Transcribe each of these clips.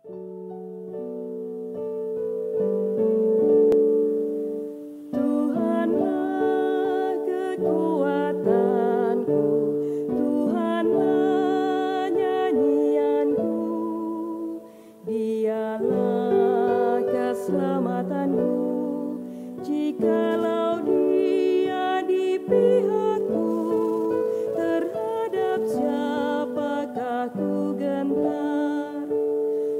Tuhanlah kekuatanku, Tuhanlah nyanyianku, Dialah keselamatanku. Jikalau Dia di pihakku, terhadap siapakah ku gentar?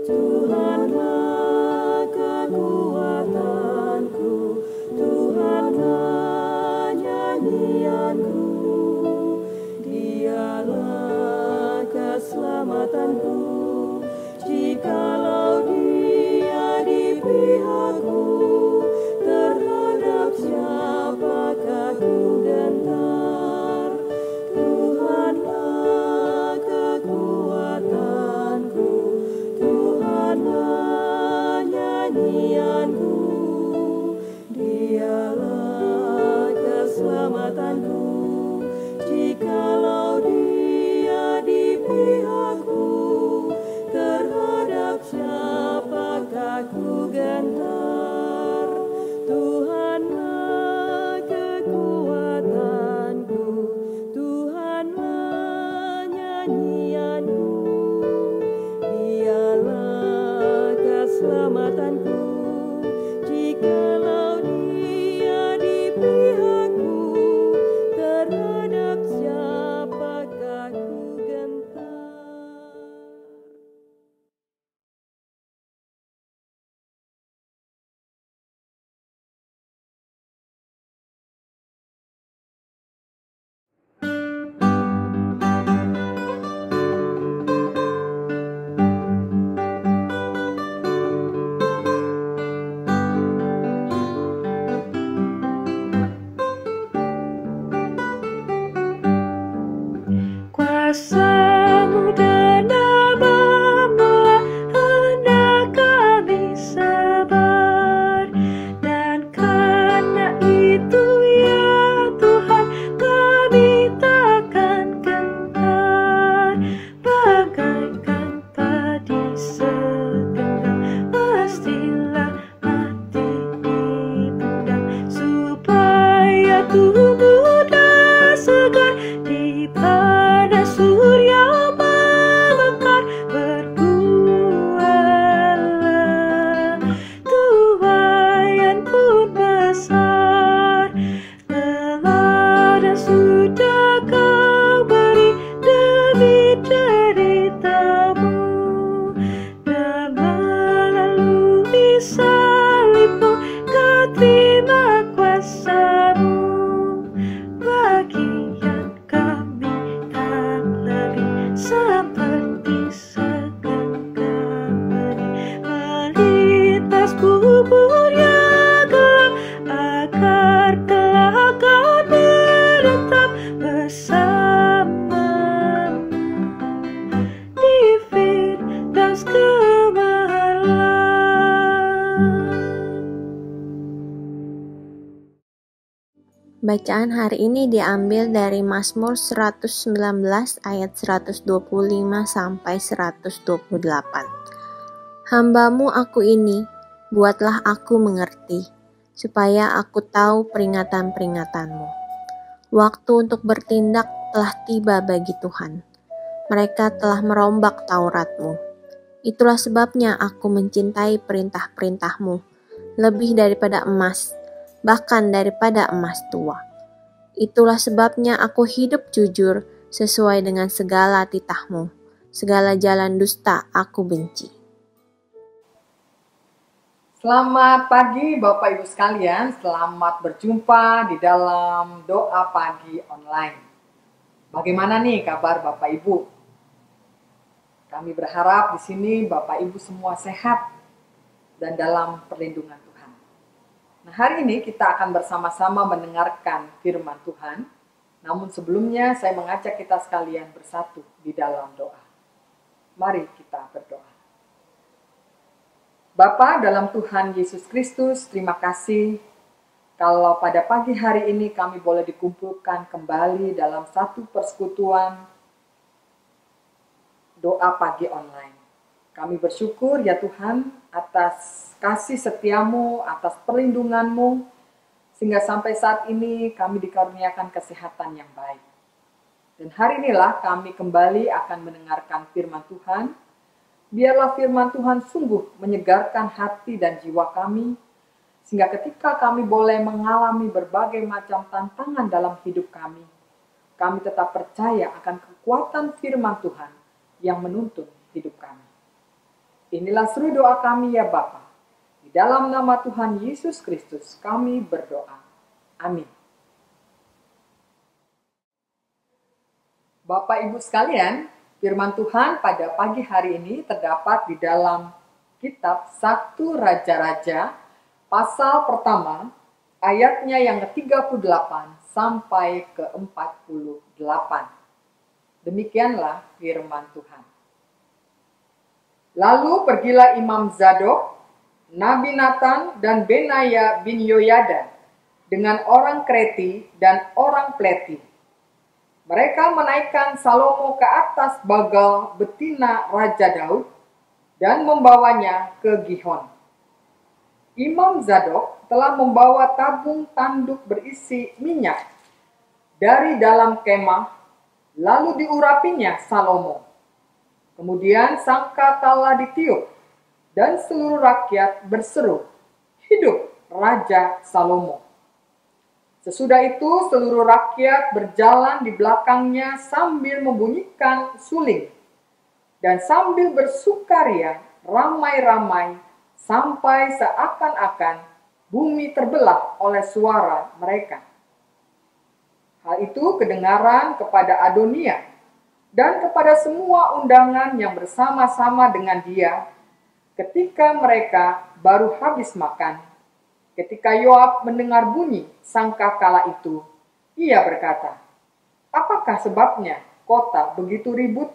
Tuhanlah kekuatanku, Tuhanlah nyanyianku, Dialah keselamatanku. Jikalau Dia di pihakku, terhadap siapakah ku gentar? Tuhanlah kekuatanku, Tuhanlah nyanyianku, Dialah keselamatanku. Jikalau Dia di pihakku, terhadap siapakah ku gentar? Tuhanlah kekuatanku, Tuhanlah nyanyianku, Dialah keselamatanku. Jikalau Dia di pihakku, terhadap siapakah ku gentar? Kuasa-Mu dan nama-Mu hendak kami sabar, dan karena itu ya Tuhan kami takkan gentar. Bagaikan padi segenggam pastilah mati dipendam, supaya tubuh muda segar di panas surya mekar. Berbuahlah, tuaian pun besar, teladan sudah Kau beri demi deritamu, dan melalui salib-Mu Kau terima kuasa-Mu. Bagian kami tak lebih seperti segenggam benih melintas bubur yang gelap, agar kelak akan menetap bersama-Mu di Firdaus Gemilang. Bacaan hari ini diambil dari Mazmur 119 ayat 125 sampai 128. Hamba-Mu aku ini, buatlah aku mengerti, supaya aku tahu peringatan-peringatan-Mu. Waktu untuk bertindak telah tiba bagi Tuhan. Mereka telah merombak Taurat-Mu. Itulah sebabnya aku mencintai perintah-perintah-Mu lebih daripada emas, bahkan daripada emas tua. Itulah sebabnya aku hidup jujur sesuai dengan segala titah-Mu. Segala jalan dusta aku benci. Selamat pagi Bapak Ibu sekalian, selamat berjumpa di dalam doa pagi online. Bagaimana nih kabar Bapak Ibu? Kami berharap di sini Bapak Ibu semua sehat dan dalam perlindungan Tuhan. Nah, hari ini kita akan bersama-sama mendengarkan firman Tuhan. Namun sebelumnya saya mengajak kita sekalian bersatu di dalam doa. Mari kita berdoa. Bapa dalam Tuhan Yesus Kristus, terima kasih kalau pada pagi hari ini kami boleh dikumpulkan kembali dalam satu persekutuan doa pagi online. Kami bersyukur ya Tuhan atas kasih setiamu, atas perlindunganmu, sehingga sampai saat ini kami dikaruniakan kesehatan yang baik. Dan hari inilah kami kembali akan mendengarkan firman Tuhan. Biarlah firman Tuhan sungguh menyegarkan hati dan jiwa kami, sehingga ketika kami boleh mengalami berbagai macam tantangan dalam hidup kami tetap percaya akan kekuatan firman Tuhan yang menuntun hidup kami. Inilah seru doa kami ya Bapa. Di dalam nama Tuhan Yesus Kristus kami berdoa. Amin. Bapak Ibu sekalian, firman Tuhan pada pagi hari ini terdapat di dalam kitab 1 Raja-Raja pasal pertama ayatnya yang ke-38 sampai ke-48. Demikianlah firman Tuhan. Lalu pergilah Imam Zadok, Nabi Nathan dan Benaya bin Yoyada dengan orang Kreti dan orang Pleti. Mereka menaikkan Salomo ke atas bagal betina Raja Daud dan membawanya ke Gihon. Imam Zadok telah membawa tabung tanduk berisi minyak dari dalam kemah, lalu diurapinya Salomo. Kemudian sangkakala ditiup, dan seluruh rakyat berseru, "Hidup Raja Salomo!" Sesudah itu seluruh rakyat berjalan di belakangnya sambil membunyikan suling, dan sambil bersukaria ramai-ramai sampai seakan-akan bumi terbelah oleh suara mereka. Hal itu kedengaran kepada Adonia dan kepada semua undangan yang bersama-sama dengan dia ketika mereka baru habis makan. Ketika Yoab mendengar bunyi sangkakala itu, ia berkata, "Apakah sebabnya kota begitu ribut?"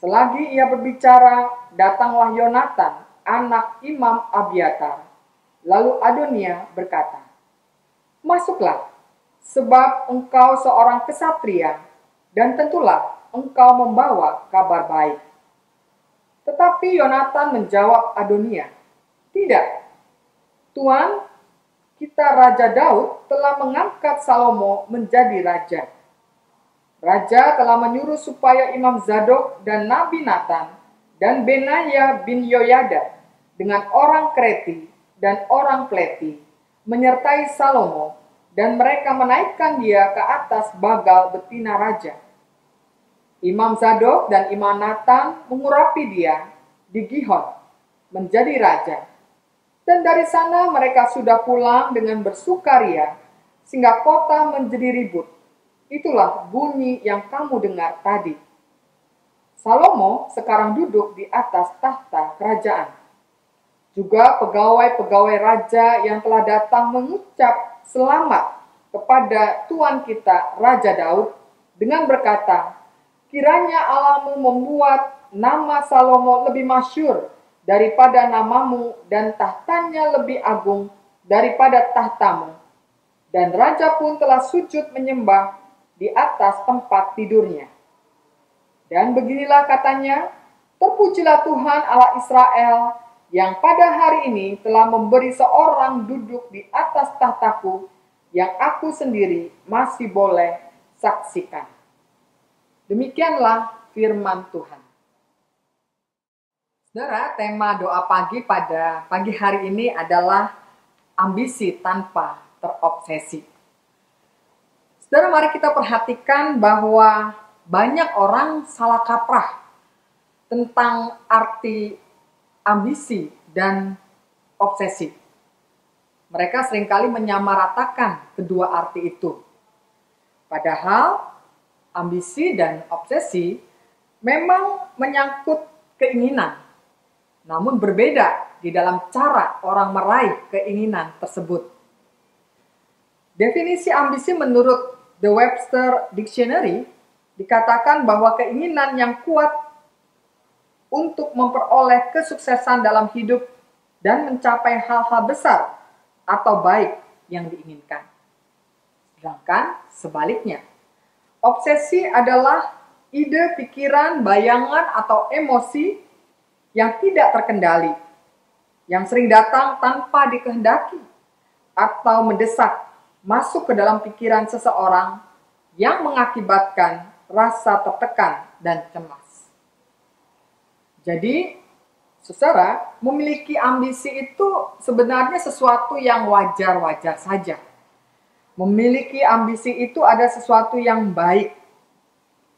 Selagi ia berbicara, datanglah Yonatan, anak Imam Abiatar. Lalu Adonia berkata, "Masuklah, sebab engkau seorang kesatria, dan tentulah engkau membawa kabar baik." Tetapi Yonatan menjawab Adonia, "Tidak, Tuan, kita Raja Daud telah mengangkat Salomo menjadi raja. Raja telah menyuruh supaya Imam Zadok dan Nabi Nathan dan Benaya bin Yoyada dengan orang Kreti dan orang Pleti menyertai Salomo, dan mereka menaikkan dia ke atas bagal betina raja. Imam Zadok dan Imam Nathan mengurapi dia di Gihon menjadi raja. Dan dari sana mereka sudah pulang dengan bersukaria, sehingga kota menjadi ribut. Itulah bunyi yang kamu dengar tadi. Salomo sekarang duduk di atas tahta kerajaan. Juga pegawai-pegawai raja yang telah datang mengucap selamat kepada Tuan kita Raja Daud dengan berkata, "Kiranya Allahmu membuat nama Salomo lebih masyhur daripada namamu, dan tahtanya lebih agung daripada tahtamu." Dan raja pun telah sujud menyembah di atas tempat tidurnya. Dan beginilah katanya, "Terpujilah Tuhan Allah Israel, yang pada hari ini telah memberi seorang duduk di atas tahtaku, yang aku sendiri masih boleh saksikan." Demikianlah firman Tuhan. Saudara, tema doa pagi pada pagi hari ini adalah ambisi tanpa terobsesi. Saudara, mari kita perhatikan bahwa banyak orang salah kaprah tentang arti ambisi dan obsesi. Mereka seringkali menyamaratakan kedua arti itu. Padahal ambisi dan obsesi memang menyangkut keinginan, namun berbeda di dalam cara orang meraih keinginan tersebut. Definisi ambisi menurut The Webster Dictionary dikatakan bahwa keinginan yang kuat untuk memperoleh kesuksesan dalam hidup dan mencapai hal-hal besar atau baik yang diinginkan. Sedangkan sebaliknya, obsesi adalah ide, pikiran, bayangan, atau emosi yang tidak terkendali, yang sering datang tanpa dikehendaki atau mendesak masuk ke dalam pikiran seseorang yang mengakibatkan rasa tertekan dan cemas. Jadi, saudara, memiliki ambisi itu sebenarnya sesuatu yang wajar-wajar saja. Memiliki ambisi itu ada sesuatu yang baik.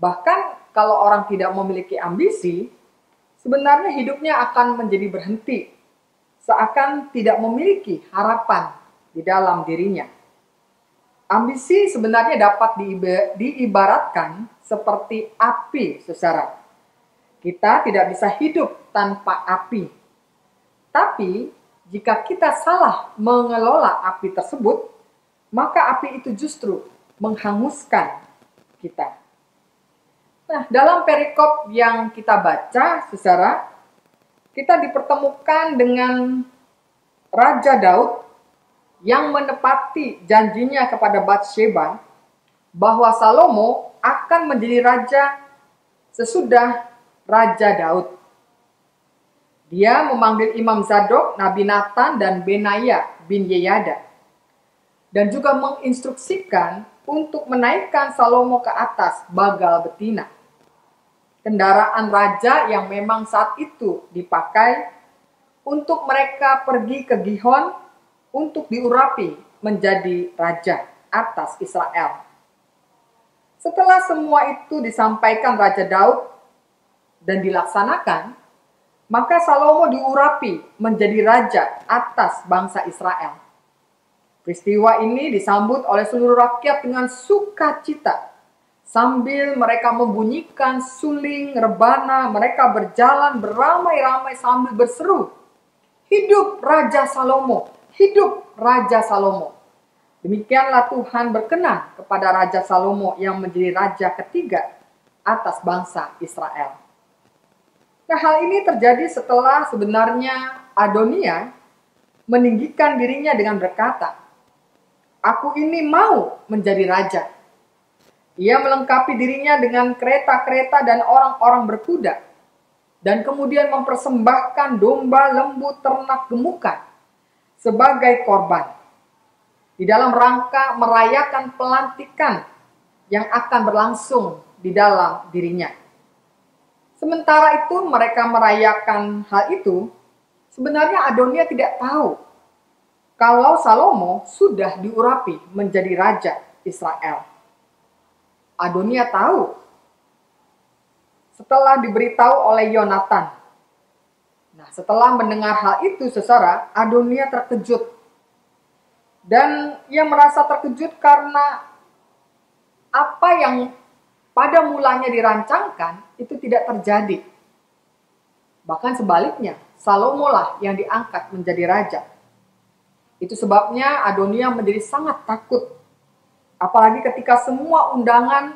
Bahkan kalau orang tidak memiliki ambisi, sebenarnya hidupnya akan menjadi berhenti, seakan tidak memiliki harapan di dalam dirinya. Ambisi sebenarnya dapat diibaratkan seperti api, saudara. Kita tidak bisa hidup tanpa api. Tapi, jika kita salah mengelola api tersebut, maka api itu justru menghanguskan kita. Nah, dalam perikop yang kita baca, saudara, kita dipertemukan dengan Raja Daud yang menepati janjinya kepada Batsheba bahwa Salomo akan menjadi raja sesudah Raja Daud. Dia memanggil Imam Zadok, Nabi Nathan, dan Benaya bin Yeyada, dan juga menginstruksikan untuk menaikkan Salomo ke atas bagal betina, kendaraan raja yang memang saat itu dipakai untuk mereka pergi ke Gihon untuk diurapi menjadi raja atas Israel. Setelah semua itu disampaikan Raja Daud dan dilaksanakan, maka Salomo diurapi menjadi raja atas bangsa Israel. Peristiwa ini disambut oleh seluruh rakyat dengan sukacita. Sambil mereka membunyikan suling, rebana, mereka berjalan beramai-ramai sambil berseru, "Hidup Raja Salomo! Hidup Raja Salomo!" Demikianlah Tuhan berkenan kepada Raja Salomo yang menjadi raja ketiga atas bangsa Israel. Nah, hal ini terjadi setelah sebenarnya Adonia meninggikan dirinya dengan berkata, "Aku ini mau menjadi raja." Ia melengkapi dirinya dengan kereta-kereta dan orang-orang berkuda, dan kemudian mempersembahkan domba, lembu, ternak gemukan sebagai korban, di dalam rangka merayakan pelantikan yang akan berlangsung di dalam dirinya. Sementara itu mereka merayakan hal itu, sebenarnya Adonia tidak tahu kalau Salomo sudah diurapi menjadi raja Israel. Adonia tahu setelah diberitahu oleh Yonatan. Nah, setelah mendengar hal itu, saudara, Adonia terkejut. Dan ia merasa terkejut karena apa yang pada mulanya dirancangkan itu tidak terjadi. Bahkan sebaliknya, Salomo lah yang diangkat menjadi raja. Itu sebabnya Adonia menjadi sangat takut. Apalagi ketika semua undangan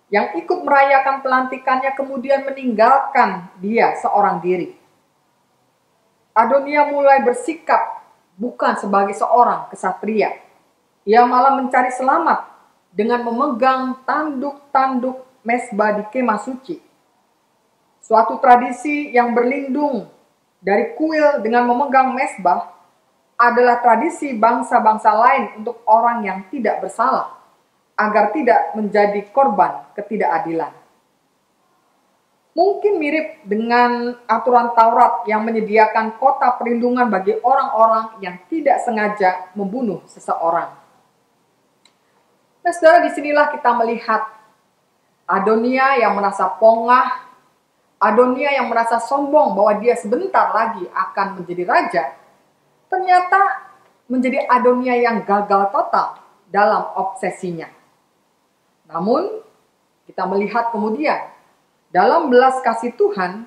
yang ikut merayakan pelantikannya kemudian meninggalkan dia seorang diri. Adonia mulai bersikap bukan sebagai seorang kesatria. Ia malah mencari selamat dengan memegang tanduk-tanduk mesbah di kemah suci. Suatu tradisi yang berlindung dari kuil dengan memegang mesbah adalah tradisi bangsa-bangsa lain untuk orang yang tidak bersalah, agar tidak menjadi korban ketidakadilan. Mungkin mirip dengan aturan Taurat yang menyediakan kota perlindungan bagi orang-orang yang tidak sengaja membunuh seseorang. Nah, saudara, disinilah kita melihat Adonia yang merasa pongah, Adonia yang merasa sombong bahwa dia sebentar lagi akan menjadi raja, ternyata menjadi Adonia yang gagal total dalam obsesinya. Namun, kita melihat kemudian dalam belas kasih Tuhan,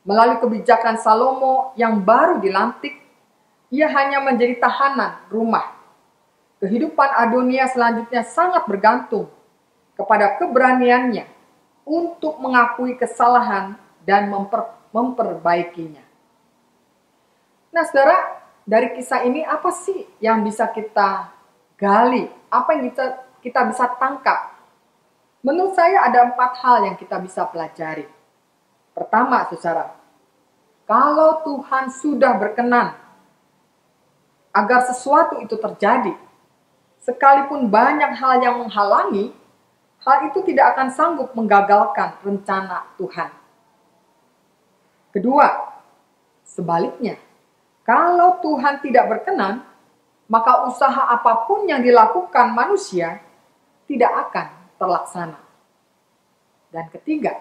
melalui kebijakan Salomo yang baru dilantik, ia hanya menjadi tahanan rumah. Kehidupan Adonia selanjutnya sangat bergantung kepada keberaniannya untuk mengakui kesalahan dan memperbaikinya. Nah, saudara, dari kisah ini apa sih yang bisa kita gali? Apa yang kita bisa tangkap? Menurut saya ada 4 hal yang kita bisa pelajari. Pertama, saudara, Kalau Tuhan sudah berkenan agar sesuatu itu terjadi, sekalipun banyak hal yang menghalangi, hal itu tidak akan sanggup menggagalkan rencana Tuhan. Kedua, sebaliknya, kalau Tuhan tidak berkenan, maka usaha apapun yang dilakukan manusia tidak akan terlaksana. Dan ketiga,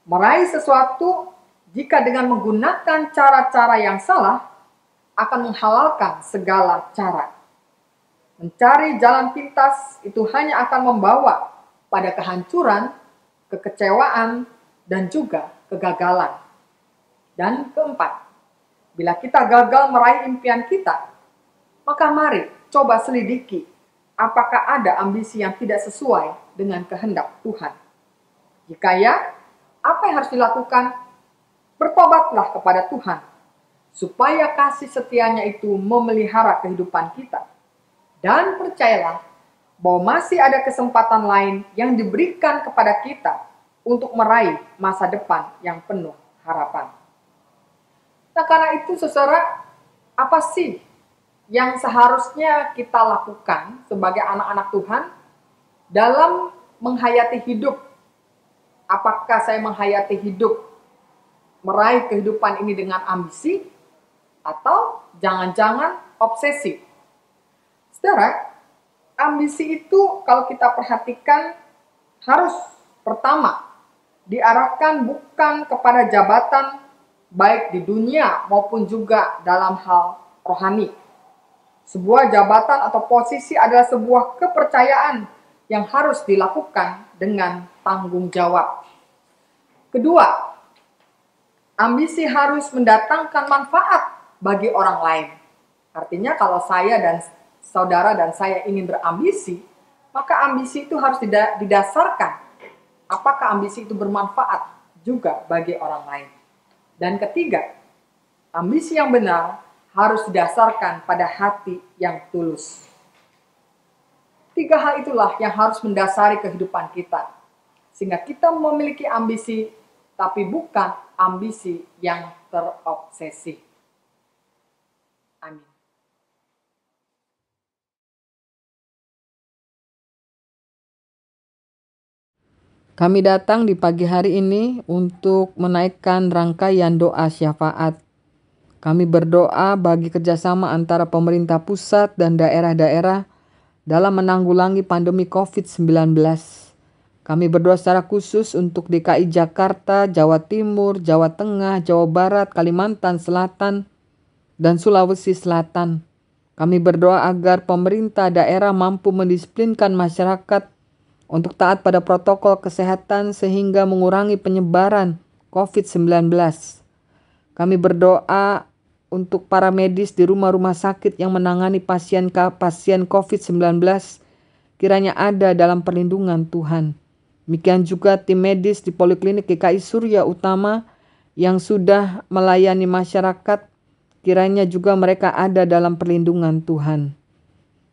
meraih sesuatu jika dengan menggunakan cara-cara yang salah akan menghalalkan segala cara. Mencari jalan pintas itu hanya akan membawa pada kehancuran, kekecewaan, dan juga kegagalan. Dan keempat, bila kita gagal meraih impian kita, maka mari coba selidiki apakah ada ambisi yang tidak sesuai dengan kehendak Tuhan. Jika ya, apa yang harus dilakukan? Bertobatlah kepada Tuhan, supaya kasih setianya itu memelihara kehidupan kita. Dan percayalah bahwa masih ada kesempatan lain yang diberikan kepada kita untuk meraih masa depan yang penuh harapan. Nah, karena itu saudara, apa sih yang seharusnya kita lakukan sebagai anak-anak Tuhan dalam menghayati hidup? Apakah saya menghayati hidup meraih kehidupan ini dengan ambisi atau jangan-jangan obsesi? Saudara, ambisi itu kalau kita perhatikan harus pertama diarahkan bukan kepada jabatan baik di dunia maupun juga dalam hal rohani. Sebuah jabatan atau posisi adalah sebuah kepercayaan yang harus dilakukan dengan tanggung jawab. Kedua, ambisi harus mendatangkan manfaat bagi orang lain. Artinya kalau saya dan saudara dan saya ingin berambisi, maka ambisi itu harus didasarkan. Apakah ambisi itu bermanfaat juga bagi orang lain? Dan ketiga, ambisi yang benar harus didasarkan pada hati yang tulus. Tiga hal itulah yang harus mendasari kehidupan kita. Sehingga kita memiliki ambisi, tapi bukan ambisi yang terobsesi. Amin. Kami datang di pagi hari ini untuk menaikkan rangkaian doa syafaat. Kami berdoa bagi kerjasama antara pemerintah pusat dan daerah-daerah dalam menanggulangi pandemi COVID-19. Kami berdoa secara khusus untuk DKI Jakarta, Jawa Timur, Jawa Tengah, Jawa Barat, Kalimantan Selatan, dan Sulawesi Selatan. Kami berdoa agar pemerintah daerah mampu mendisiplinkan masyarakat untuk taat pada protokol kesehatan sehingga mengurangi penyebaran COVID-19. Kami berdoa untuk para medis di rumah-rumah sakit yang menangani pasien COVID-19, kiranya ada dalam perlindungan Tuhan. Demikian juga tim medis di Poliklinik GKI Surya Utama yang sudah melayani masyarakat, kiranya juga mereka ada dalam perlindungan Tuhan.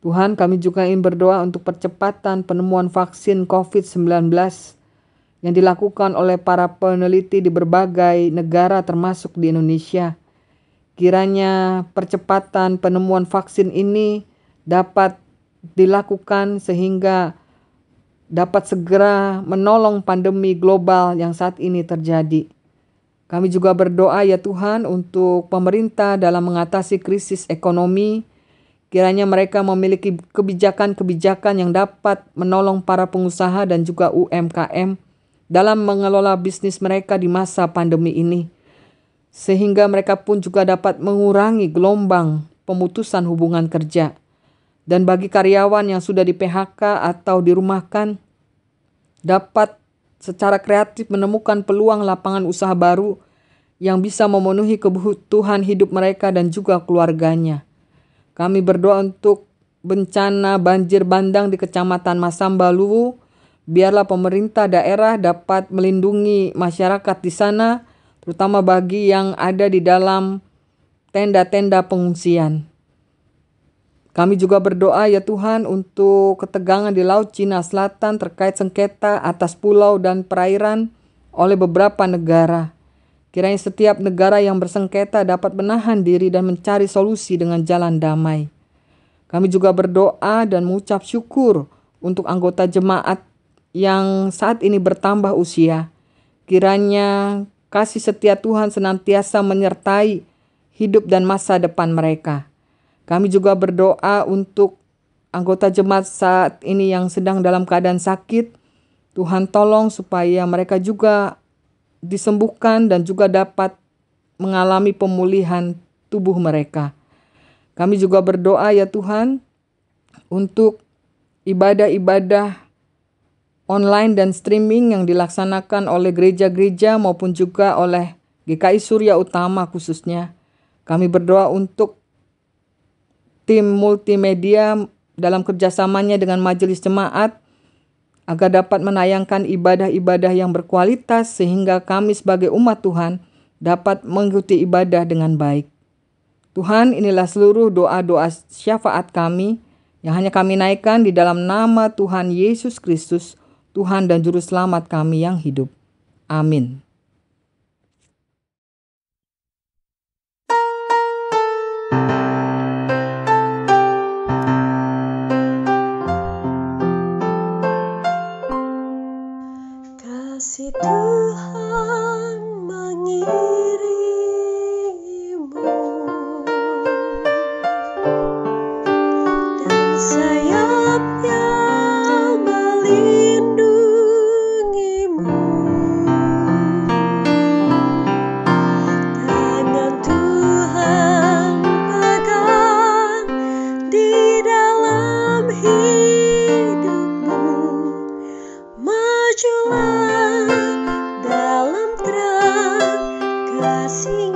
Tuhan, kami juga ingin berdoa untuk percepatan penemuan vaksin COVID-19 yang dilakukan oleh para peneliti di berbagai negara termasuk di Indonesia. Kiranya percepatan penemuan vaksin ini dapat dilakukan sehingga dapat segera menolong pandemi global yang saat ini terjadi. Kami juga berdoa ya Tuhan untuk pemerintah dalam mengatasi krisis ekonomi. Kiranya mereka memiliki kebijakan-kebijakan yang dapat menolong para pengusaha dan juga UMKM dalam mengelola bisnis mereka di masa pandemi ini. Sehingga mereka pun juga dapat mengurangi gelombang pemutusan hubungan kerja. Dan bagi karyawan yang sudah di PHK atau dirumahkan, dapat secara kreatif menemukan peluang lapangan usaha baru yang bisa memenuhi kebutuhan hidup mereka dan juga keluarganya. Kami berdoa untuk bencana banjir bandang di Kecamatan Masamba, Luwu. Biarlah pemerintah daerah dapat melindungi masyarakat di sana, terutama bagi yang ada di dalam tenda-tenda pengungsian. Kami juga berdoa ya Tuhan untuk ketegangan di Laut Cina Selatan terkait sengketa atas pulau dan perairan oleh beberapa negara. Kiranya setiap negara yang bersengketa dapat menahan diri dan mencari solusi dengan jalan damai. Kami juga berdoa dan mengucap syukur untuk anggota jemaat yang saat ini bertambah usia. Kiranya kasih setia Tuhan senantiasa menyertai hidup dan masa depan mereka. Kami juga berdoa untuk anggota jemaat saat ini yang sedang dalam keadaan sakit. Tuhan tolong supaya mereka juga disembuhkan dan juga dapat mengalami pemulihan tubuh mereka. Kami juga berdoa ya Tuhan untuk ibadah-ibadah online dan streaming yang dilaksanakan oleh gereja-gereja maupun juga oleh GKI Surya Utama khususnya. Kami berdoa untuk tim multimedia dalam kerjasamanya dengan majelis jemaat agar dapat menayangkan ibadah-ibadah yang berkualitas sehingga kami sebagai umat Tuhan dapat mengikuti ibadah dengan baik. Tuhan, inilah seluruh doa-doa syafaat kami yang hanya kami naikkan di dalam nama Tuhan Yesus Kristus, Tuhan dan Juru Selamat kami yang hidup. Amin. Kasih Tuhan mengirimu dan sayapnya melindungimu. Tangan Tuhan pegang di dalam hidupmu. Majulah dalam terang kasih